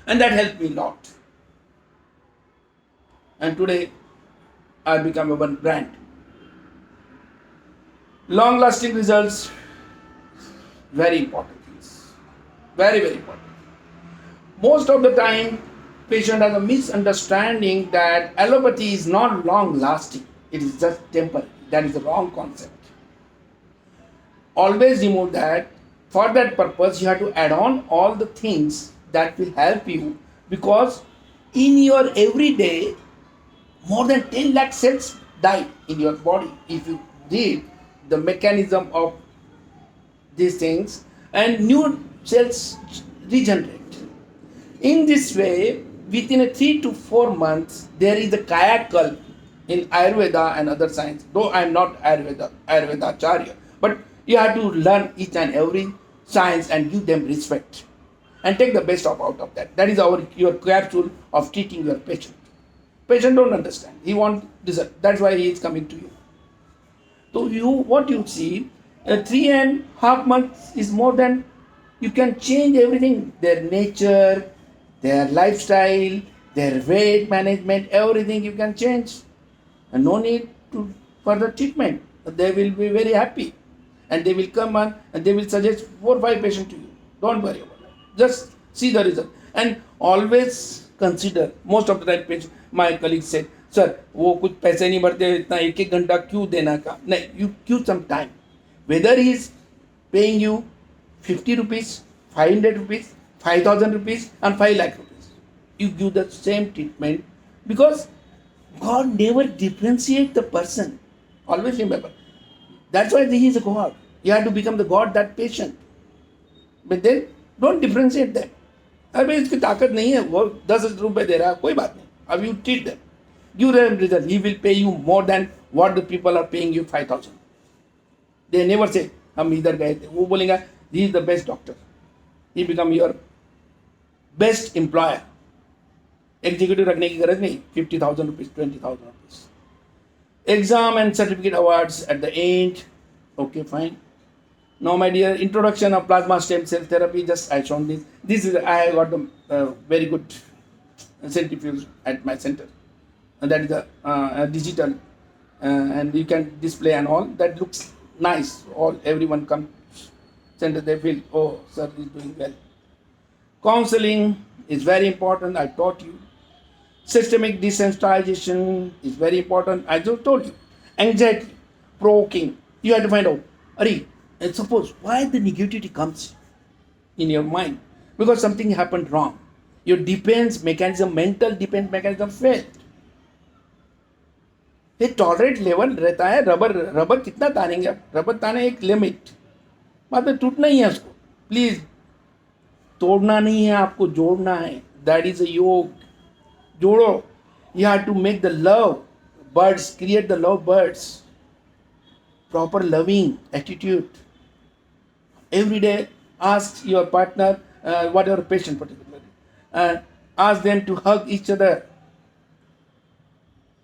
And that helped me a lot. And today, I become a one brand. Long-lasting results, very important things. Very, very important. Most of the time, patient has a misunderstanding that allopathy is not long-lasting. It is just temporary. That is the wrong concept. Always remove that. For that purpose, you have to add on all the things that will help you, because in your everyday, more than 10 lakh cells die in your body. If you read the mechanism of these things, and new cells regenerate. In this way, within a 3 to 4 months, there is a kayak in Ayurveda and other science. Though I am not Ayurveda Acharya, but you have to learn each and every science and give them respect and take the best out of that. That is your capsule of treating your patient. Patient don't understand. He wants result. That's why he is coming to you. So what you see, 3.5 months is more than you can change everything. Their nature, their lifestyle, their weight management, everything you can change. And no need to further treatment. They will be very happy. And they will come on and they will suggest 4 or 5 patients to you. Don't worry about it. Just see the result. And always consider, most of the time patient, my colleagues said, sir, वो कुछ पैसे नहीं भरते, इतना 1-1 घंटा क्यों देना का? नहीं, you give some time. Whether he is paying you 50 rupees, 500 rupees, 5,000 rupees and 5 lakh rupees, you give the same treatment, because God never differentiates the person. Always remember. That's why he is a God. You have to become the God that patient. But then don't differentiate them. अरे इसकी ताकत नहीं है, वो 10 रुपए दे रहा है, कोई बात नहीं. अब you treat them. Give them result. He will pay you more than what the people are paying you 5,000. They never say हम इधर गए थे. वो बोलेगा he is the best doctor. He become your best employer. Executive रखने की गरज नहीं. 50,000 rupees, 20,000 rupees. Exam and certificate awards at the end. Okay, fine. Now, my dear, introduction of plasma stem cell therapy. Just I shown this. This is I got the very good centrifuge at my center, and that is a digital, and you can display and all. That looks nice. Everyone comes center. They feel, oh, sir is doing well. Counseling is very important. I taught you. Systemic desensitization is very important. I just told you. Anxiety, provoking. You have to find out. And suppose why the negativity comes in your mind, because something happened wrong. Your defense mechanism, mental defense mechanism failed. ये tolerate level रहता है. Rubber कितना तानेंगे आप? Rubber ताने एक limit, बाद में टूटना ही है उसको. प्लीज तोड़ना नहीं है, आपको जोड़ना है. दैट इज अ योग. जोड़ो. You have to make the love birds, create the love birds. Proper loving attitude. Every day ask your partner, whatever patient particularly, ask them to hug each other.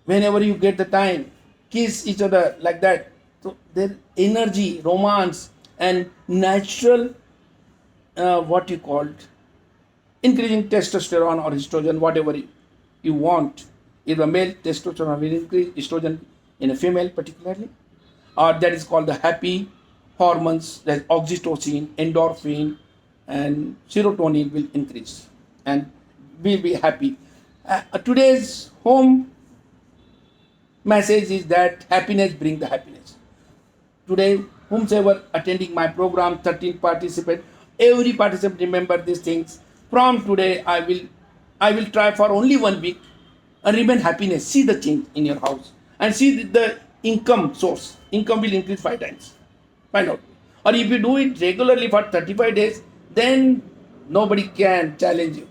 Whenever you get the time, kiss each other like that. So their energy, romance and natural, what you called, increasing testosterone or estrogen, whatever you want. If a male testosterone will increase, estrogen in a female particularly, or that is called the happy hormones, like oxytocin, endorphin and serotonin will increase and we'll be happy. Today's home message is that happiness brings the happiness. Today, whomsoever attending my program, 13 participants, every participant remember these things. From today, I will try for only 1 week and remain happiness. See the change in your house and see the income source. Income will increase 5 times. Find out. Or if you do it regularly for 35 days, then nobody can challenge you.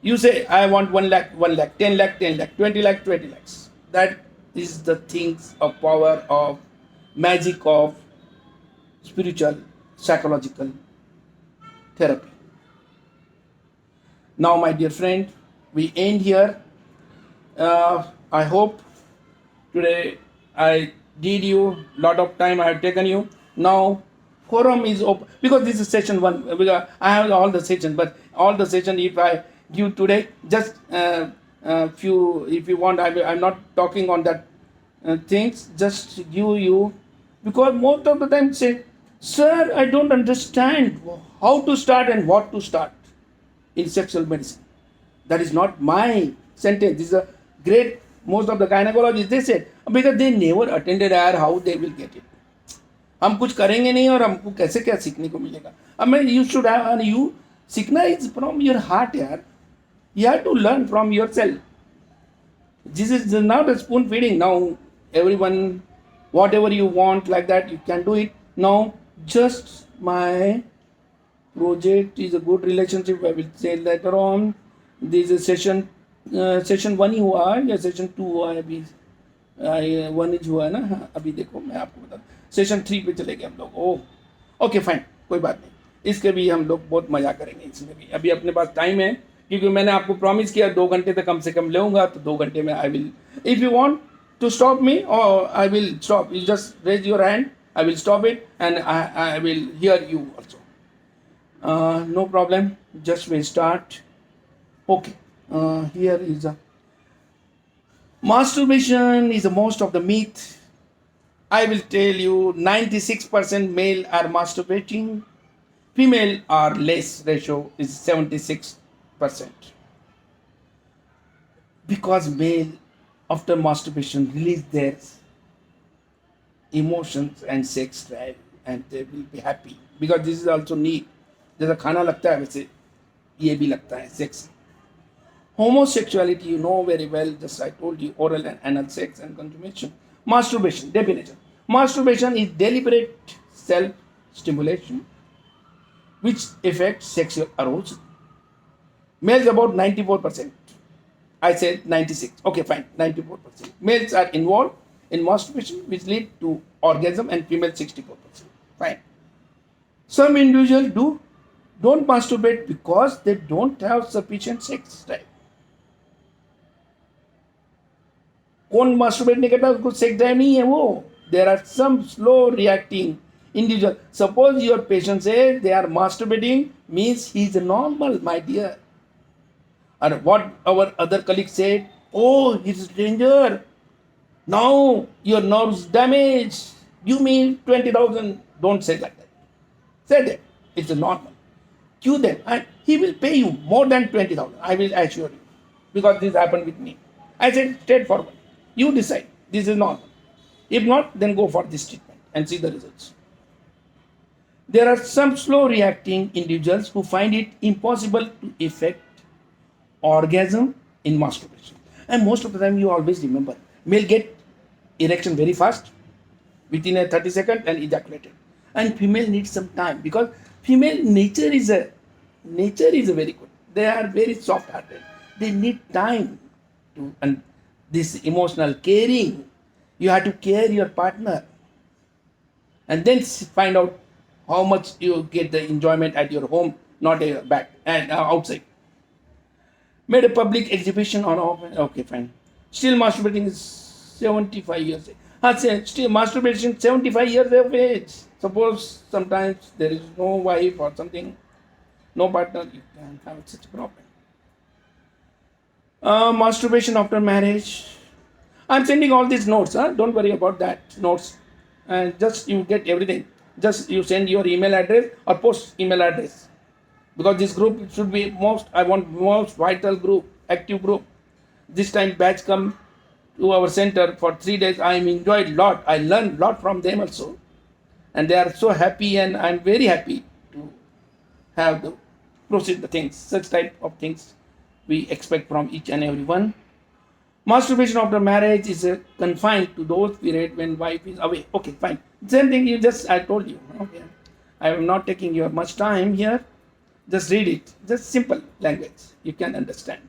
You say, I want 1 lakh, 1 lakh, 10 lakh, 10 lakh, 20 lakh, 20 lakhs. That is the things of power of magic of spiritual, psychological therapy. Now, my dear friend, we end here. I hope today I did you lot of time. I have taken you. Now forum is open because this is session 1. I have all the sessions, but all the session, if I give today. Just few, if you want. I'm not talking on that things. Just give you, because most of the time say, sir, I don't understand how to start and what to start in sexual medicine. That is not my sentence. This is a great, most of the gynecologists they said, because they never attended IR, how they will get it. हम कुछ करेंगे नहीं और हमको कैसे क्या सीखने को मिलेगा. I mean, you should have, and you सीखना is from your heart यार. You have to learn from yourself. This is not a spoon feeding. Now everyone, whatever you want like that, you can do it. Now just my project is a good relationship. I will say later on. This is session 1 ही हुआ है या session 2 हुआ है अभी. 1 हुआ है ना. हाँ, अभी देखो मैं आपको बता दूँ, सेशन 3 पे चले गए हम लोग. ओह ओके फाइन, कोई बात नहीं. इसके भी हम लोग बहुत मजा करेंगे इसमें भी. अभी अपने पास टाइम है, क्योंकि मैंने आपको प्रॉमिस किया 2 घंटे तक कम से कम लेऊंगा. तो 2 घंटे में I will, if you want to stop me, or I will stop. You just raise your hand. I will stop it, and I will hear you also. No problem. Just we start. Okay. Here is a masturbation is the most of the myth. I will tell you 96% male are masturbating. Female are less. Ratio is 76%. Because male after masturbation release their emotions and sex drive, and they will be happy, because this is also need. जैसा खाना लगता है वैसे ये भी लगता है sex. Homosexuality, you know very well, just I told you, oral and anal sex and consummation. Masturbation, definition. Masturbation is deliberate self-stimulation which affects sexual arousal. Males about 94%. I said 96. Okay, fine, 94%. Males are involved in masturbation, which lead to orgasm, and female 64%. Fine. Some individuals don't masturbate because they don't have sufficient sex drive. कौन masturbate नहीं करता उसको sex drive नहीं है वो. There are some slow reacting individual. Suppose your patient says they are masturbating, means he is normal, my dear. And what our other colleague said, oh, it's danger. Now your nerves damaged. Give me 20,000. Don't say like that. Say that. It's normal. Cue them, and he will pay you more than 20,000. I will assure you. Because this happened with me. I said straightforward. You decide. This is normal. If not, then go for this treatment and see the results. There are some slow reacting individuals who find it impossible to effect orgasm in masturbation. And most of the time you always remember, male get erection very fast, within a 30 seconds, and ejaculated. And female needs some time, because female nature is very good. They are very soft hearted. They need time to, and this emotional caring. You have to care your partner, and then find out how much you get the enjoyment at your home, not back and outside. Made a public exhibition on okay, fine. Still masturbating is 75 years. Still masturbation 75 years of age. Suppose sometimes there is no wife or something, no partner, you can have such a problem. Masturbation after marriage. I'm sending all these notes. Don't worry about that notes. And just you get everything. Just you send your email address or post email address. Because this group should be I want most vital group, active group. This time batch come to our center for 3 days. I enjoyed a lot. I learned a lot from them also. And they are so happy, and I'm very happy to have the proceed the things. Such type of things we expect from each and every one. Masturbation after marriage is confined to those periods when wife is away. Okay, fine. Same thing I told you. Okay. I am not taking your much time here. Just read it. Just simple language. You can understand.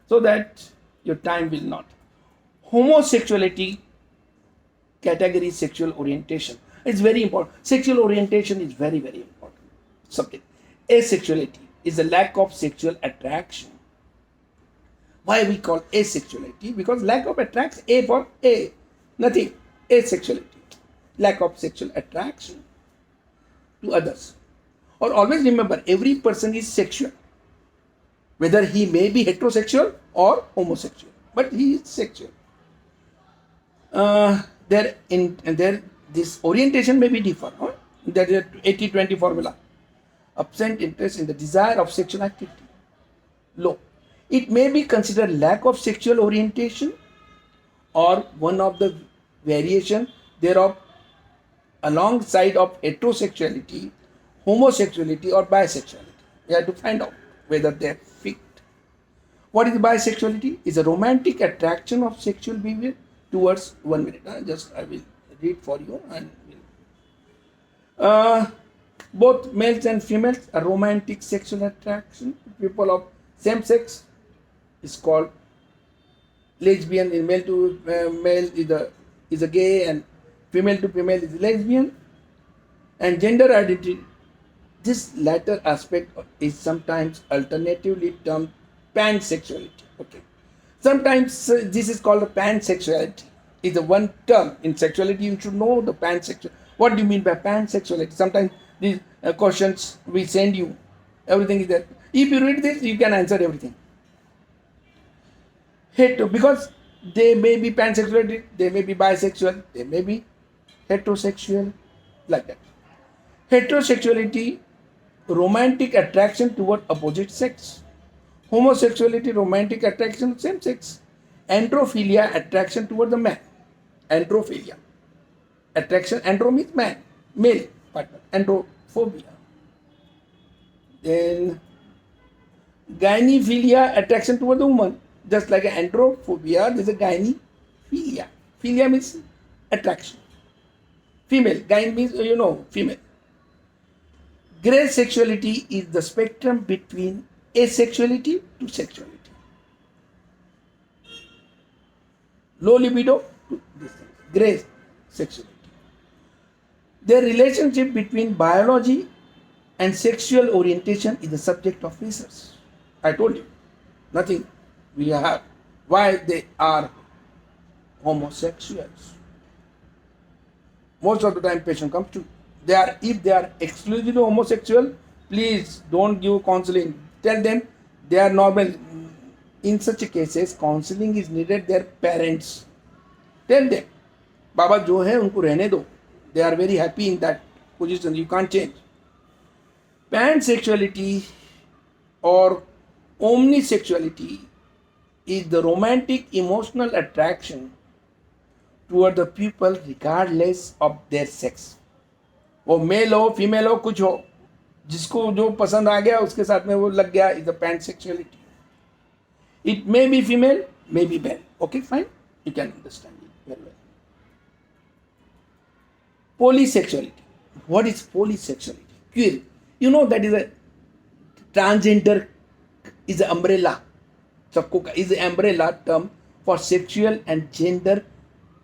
So that your time will not. Homosexuality category sexual orientation. It's very important. Sexual orientation is very, very important subject. Asexuality is a lack of sexual attraction. Why we call asexuality? Because lack of attraction. A for A. Nothing. Asexuality. Lack of sexual attraction to others. Or always remember, every person is sexual. whether he may be heterosexual or homosexual, but he is sexual. This orientation may be different. Huh? That is 80-20 formula. Absent interest in the desire of sexual activity. Low. It may be considered lack of sexual orientation or one of the variation thereof alongside of heterosexuality, homosexuality or bisexuality. We have to find out whether they fit. What is bisexuality? Is a romantic attraction of sexual behavior towards 1 minute. I will read for you and both males and females, a romantic sexual attraction to people of same sex is called lesbian. Male to male is a gay, and female to female is lesbian. And gender identity, this latter aspect is sometimes alternatively termed pansexuality. Okay, sometimes this is called a pansexuality. Is the one term in sexuality. You should know the pansexual. What do you mean by pansexuality? Sometimes these questions we send you, everything is there. If you read this, you can answer everything. Because they may be pansexuality, they may be bisexual, they may be heterosexual, like that. Heterosexuality, romantic attraction toward opposite sex. Homosexuality, romantic attraction to same sex. Androphilia, attraction toward the man. Androphilia. Attraction, andro means man, male partner. Androphobia. Then gynephilia, attraction toward the woman. Just like androphobia, there is a gynephilia. Philia means attraction. Female. Gyn means, female. Gray sexuality is the spectrum between asexuality to sexuality. Low libido to this thing. Gray sexuality. The relationship between biology and sexual orientation is the subject of research. I told you, nothing we have. Why they are homosexuals? Most of the time patient comes to, if they are exclusively homosexual, please don't give counseling. Tell them they are normal. In such cases, counseling is needed their parents. Tell them, Baba jo hai unko rehne do. They are very happy in that position. You can't change. Pansexuality or omnisexuality is the romantic emotional attraction toward the people regardless of their sex. वो mail हो female हो कुछ हो, जिसको जो पसंद आ गया उसके साथ में वो लग गया, is the pansexuality. It may be female, may be male. Okay, fine. You can understand it very well. Polysexuality. What is polysexuality? Queer. You know that is a transgender is an umbrella. Is an umbrella term for sexual and gender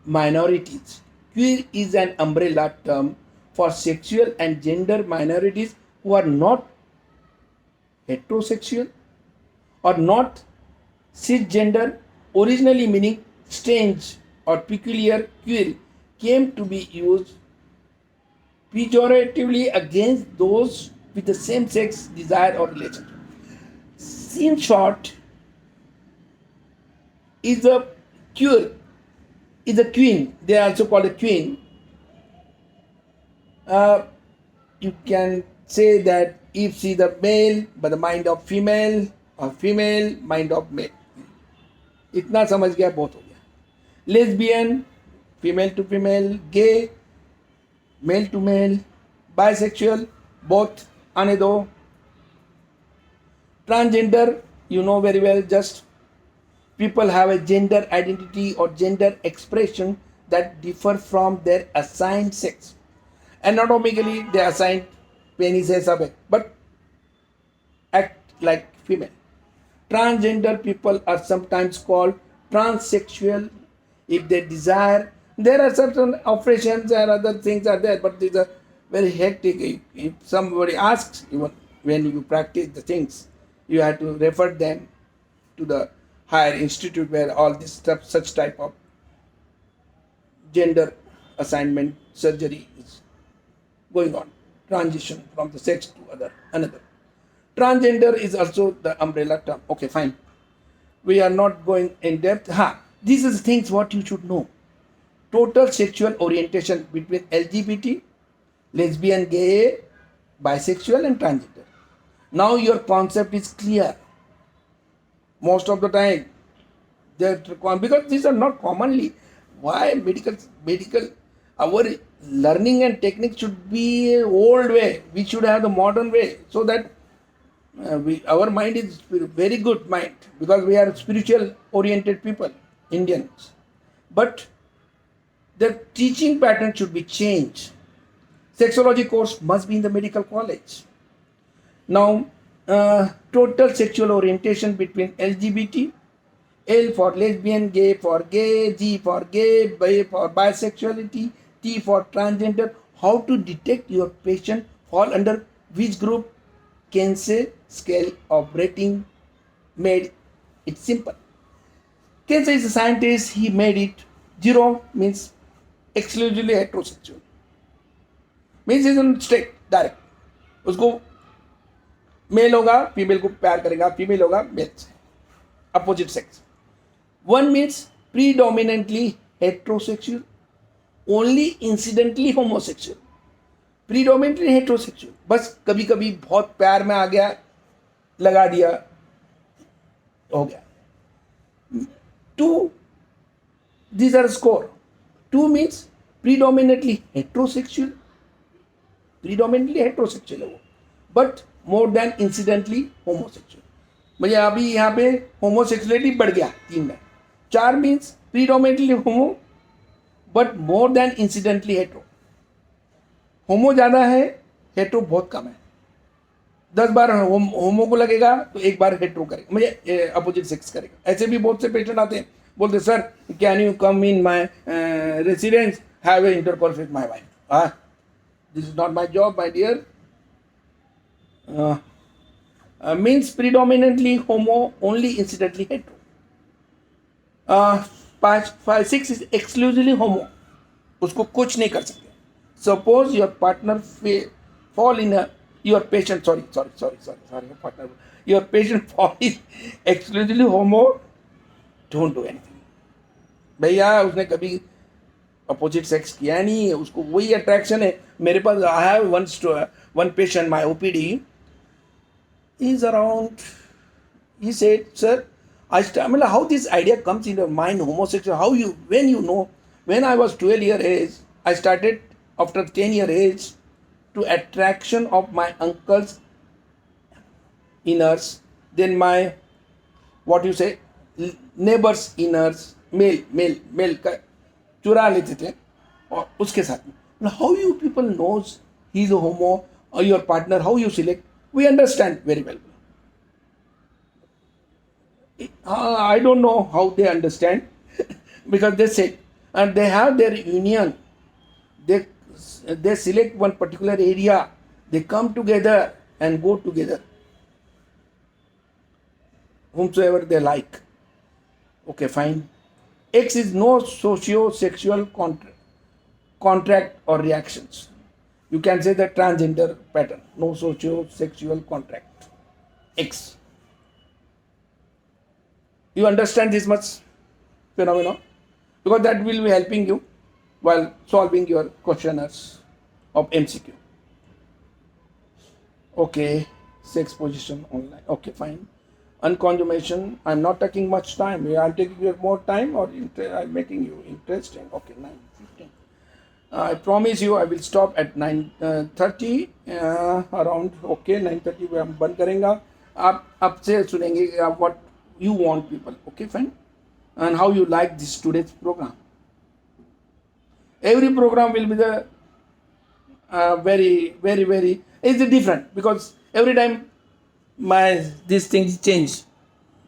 minorities. Queer is an umbrella term for sexual and gender minorities who are not heterosexual or not cisgender, originally meaning strange or peculiar. Queer came to be used pejoratively against those with the same sex desire or relationship. In short, is a queer, is a queen. They are also called a queen. You can say that if she is a male but the mind of female or female mind of male. इतना समझ गया बहुत हो गया. Lesbian, female to female, gay, male to male, bisexual, both आने दो. Transgender, you know very well, just people have a gender identity or gender expression that differ from their assigned sex. Anatomically, they are assigned penis है सब है, but act like female. Transgender people are sometimes called transsexual if they desire. There are certain operations and other things are there, but these are very hectic. If somebody asks, even when you practice the things, you have to refer them to the higher institute where all this stuff, such type of gender assignment surgery is going on. Transition from the sex to another. Transgender is also the umbrella term. Okay, fine. We are not going in depth. These are the things what you should know. Total sexual orientation between LGBT, lesbian, gay, bisexual and transgender. Now your concept is clear. Most of the time, because these are not commonly. Why medical our learning and technique should be old way. We should have the modern way, so that our mind is very good mind, because we are spiritual oriented people, Indians. But the teaching pattern should be changed. Sexology course must be in the medical college. Now, total sexual orientation between LGBT, L for lesbian, gay for gay, G for gay, B for bisexuality, T for transgender. How to detect your patient fall under which group? Kinsey scale of rating made it simple. Kinsey is a scientist, he made it. 0 means exclusively heterosexual. Means isn't straight, direct. उसको mail होगा female को प्यार करेगा, female होगा mail से, opposite sex. 1 means predominantly heterosexual, only incidentally homosexual. Predominantly heterosexual, बस कभी कभी बहुत प्यार में आ गया, लगा दिया, हो गया. 2, these are score. 2 means predominantly heterosexual है वो, but more than incidentally homosexual. मुझे अभी यहाँ पे होमोसेक्सुअलिटी बढ़ गया 3 में. 4 means predominantly homo but more than incidentally hetero. होमो ज़्यादा है, हेट्रो बहुत कम है. 10 बार होमो को लगेगा तो 1 बार हेट्रो करेगा, मुझे अपोजिट सेक्स करेगा. ऐसे भी बहुत से पेशेंट आते हैं, बोलते sir can you come in my residence, have a intercourse with my wife. This is not my job my dear. Means predominantly homo, only incidentally hetero. 5, 6 is exclusively homo, उसको कुछ नहीं कर सकते. Suppose your partner fall in your patient, your patient fall is exclusively homo, don't do anything. भैया उसने कभी opposite sex किया नहीं, उसको वही अट्रैक्शन है. मेरे पास I have one patient, my OPD is around, he said, sir, how this idea comes in your mind, homosexual, when I was 12 years age, I started after 10 years age to attraction of my uncle's inners, then my neighbor's inners, male का चुरा लेते थे और उसके साथ में. Now how you people knows he's a homo or your partner, how you select? We understand very well. I don't know how they understand because they say, and they have their union, they select one particular area, they come together and go together, whomsoever they like. Okay, fine. X is no socio-sexual contract or reactions. You can say the transgender pattern, no socio-sexual contract. X. You understand this much phenomenon? Because that will be helping you while solving your questionnaires of MCQ. Okay, sex position online. Okay, fine. Unconsummation, I'm not taking much time. I'm taking your more time or I'm making you interesting. Okay, 9:15. I promise you I will stop at 9:30 around. Okay, 9:30 हम बंद करेंगे. आप अब से सुनेंगे what you want people. Okay, fine. And how you like this today's program. Every program will be the very, very, very, it's different because every time these things change.